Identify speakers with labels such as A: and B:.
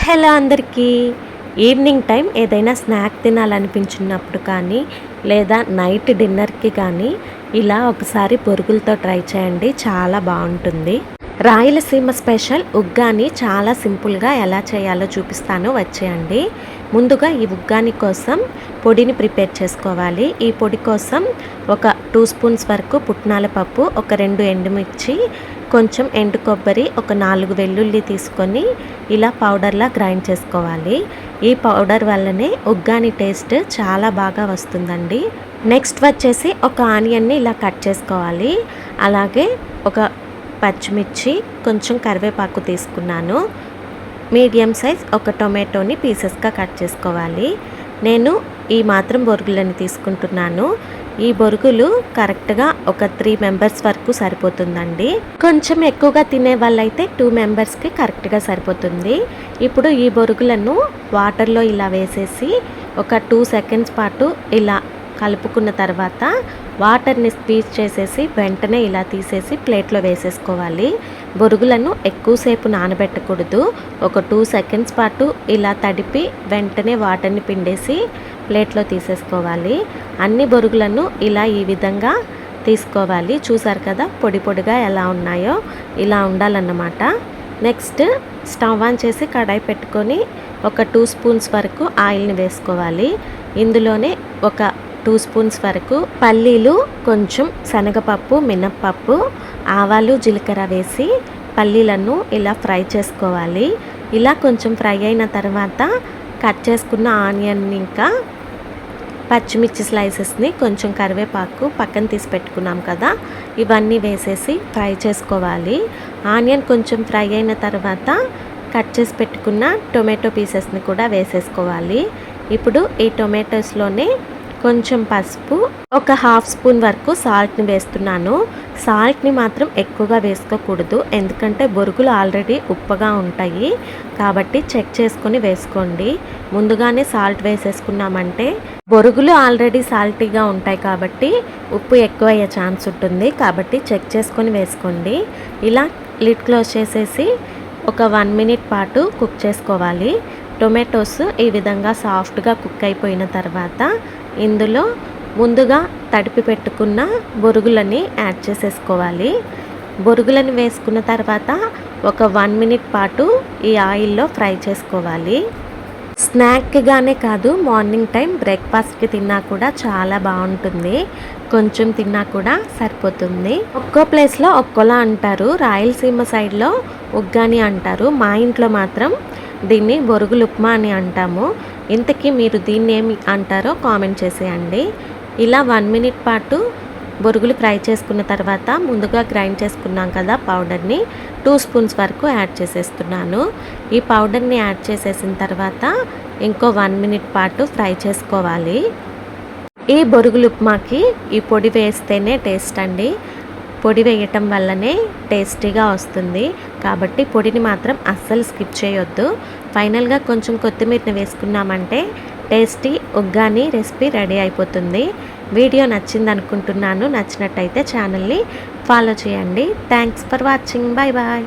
A: Hello అందరికీ. Evening time ఏదైనా snack తినాలనిపించినప్పుడు కానీ లేదా నైట్ డిన్నర్కి కానీ ఇలా ఒకసారి బొరుగులతో ట్రై చేయండి, చాలా బాగుంటుంది. రాయలసీమ స్పెషల్ ఉగ్గాని చాలా సింపుల్గా ఎలా చేయాలో చూపిస్తాను, వచ్చేయండి. ముందుగా ఈ ఉగ్గాని కోసం పొడిని ప్రిపేర్ చేసుకోవాలి. ఈ పొడి కోసం ఒక 2 స్పూన్స్ వరకు పుట్నాల పప్పు, ఒక 2 ఎండుమిర్చి, కొంచెం ఎండు కొబ్బరి, ఒక 4 వెల్లుల్లి తీసుకొని ఇలా పౌడర్లా గ్రైండ్ చేసుకోవాలి. ఈ పౌడర్ వల్లనే ఉగ్గాని టేస్ట్ చాలా బాగా వస్తుందండి. నెక్స్ట్ వచ్చేసి ఒక ఆనియన్ని ఇలా కట్ చేసుకోవాలి. అలాగే ఒక పచ్చిమిర్చి, కొంచెం కరివేపాకు తీసుకున్నాను. మీడియం సైజ్ ఒక టొమాటోని పీసెస్గా కట్ చేసుకోవాలి. నేను ఈ మాత్రం బొరుగులని తీసుకుంటున్నాను. ఈ బొరుగులు కరెక్ట్గా ఒక 3 మెంబర్స్ వరకు సరిపోతుందండి. కొంచెం ఎక్కువగా తినే వాళ్ళైతే 2 మెంబర్స్కి కరెక్ట్గా సరిపోతుంది. ఇప్పుడు ఈ బొరుగులను వాటర్లో ఇలా వేసేసి ఒక 2 సెకండ్స్ పాటు ఇలా కలుపుకున్న తర్వాత వాటర్ని స్క్వీజ్ చేసేసి వెంటనే ఇలా తీసేసి ప్లేట్లో వేసేసుకోవాలి. బొరుగులను ఎక్కువసేపు నానబెట్టకూడదు. ఒక 2 సెకండ్స్ పాటు ఇలా తడిపి వెంటనే వాటర్ని పిండేసి ప్లేట్లో తీసేసుకోవాలి. అన్ని బొరుగులను ఇలా ఈ విధంగా తీసుకోవాలి. చూసారు కదా పొడి పొడిగా ఎలా ఉన్నాయో, ఇలా ఉండాలన్నమాట. నెక్స్ట్ స్టవ్ ఆన్ చేసి కడాయి పెట్టుకొని ఒక 2 స్పూన్స్ వరకు ఆయిల్ని వేసుకోవాలి. ఇందులోనే ఒక 2 స్పూన్స్ వరకు పల్లీలు, కొంచెం శనగపప్పు, మినప్పప్పు, ఆవాలు, జీలకర్ర వేసి పల్లీలను ఇలా ఫ్రై చేసుకోవాలి. ఇలా కొంచెం ఫ్రై అయిన తర్వాత కట్ చేసుకున్న ఆనియన్, ఇంకా పచ్చిమిర్చి స్లైసెస్ని, కొంచెం కరివేపాకు పక్కన తీసి పెట్టుకున్నాం కదా, ఇవన్నీ వేసేసి ఫ్రై చేసుకోవాలి. ఆనియన్ కొంచెం ఫ్రై అయిన తర్వాత కట్ చేసి పెట్టుకున్న టొమాటో పీసెస్ని కూడా వేసేసుకోవాలి. ఇప్పుడు ఈ టొమాటోస్లోనే కొంచెం పసుపు, ఒక 1/2 స్పూన్ వరకు సాల్ట్ని వేస్తున్నాను. సాల్ట్ని మాత్రం ఎక్కువగా వేసుకోకూడదు, ఎందుకంటే బొరుగులు ఆల్రెడీ ఉప్పగా ఉంటాయి కాబట్టి చెక్ చేసుకొని వేసుకోండి. ముందుగానే సాల్ట్ వేసేసుకున్నామంటే బొరుగులు ఆల్రెడీ సాల్టీగా ఉంటాయి కాబట్టి ఉప్పు ఎక్కువ అయ్యే ఛాన్స్ ఉంటుంది, కాబట్టి చెక్ చేసుకొని వేసుకోండి. ఇలా లిడ్ క్లోజ్ చేసేసి ఒక 1 మినిట్ పాటు కుక్ చేసుకోవాలి. టొమాటోస్ ఈ విధంగా సాఫ్ట్గా కుక్ అయిపోయిన తర్వాత ఇందులో ముందుగా తడిపి పెట్టుకున్న బొరుగులని యాడ్ చేసేసుకోవాలి. బొరుగులను వేసుకున్న తర్వాత ఒక 1 మినిట్ పాటు ఈ ఆయిల్లో ఫ్రై చేసుకోవాలి. స్నాక్గానే కాదు, మార్నింగ్ టైం బ్రేక్ఫాస్ట్కి తిన్నా కూడా చాలా బాగుంటుంది. కొంచెం తిన్నా కూడా సరిపోతుంది. ఒక్కో ప్లేస్లో ఒక్కోలా అంటారు. రాయలసీమ సైడ్లో ఉగ్గాని అంటారు, మా ఇంట్లో మాత్రం దీన్ని బొరుగులు ఉప్మా అని అంటాము. ఇంతకీ మీరు దీన్ని ఏమి అంటారో కామెంట్ చేసేయండి. ఇలా 1 మినిట్ పాటు బొరుగులు ఫ్రై చేసుకున్న తర్వాత ముందుగా గ్రైండ్ చేసుకున్నాం కదా పౌడర్ని 2 స్పూన్స్ వరకు యాడ్ చేసేస్తున్నాను. ఈ పౌడర్ని యాడ్ చేసేసిన తర్వాత ఇంకో 1 మినిట్ పాటు ఫ్రై చేసుకోవాలి. ఈ బొరుగులు ఉప్మాకి ఈ పొడి వేస్తేనే టేస్ట్ అండి. పొడి వేయటం వల్లనే టేస్టీగా వస్తుంది, కాబట్టి పొడిని మాత్రం అస్సలు స్కిప్ చేయొద్దు. ఫైనల్గా కొంచెం కొత్తిమీరని వేసుకున్నామంటే టేస్టీ ఉగ్గాని రెసిపీ రెడీ అయిపోతుంది. వీడియో నచ్చింది అనుకుంటున్నాను. నచ్చినట్టయితే ఛానల్ని ఫాలో చేయండి. Thanks for watching. Bye bye.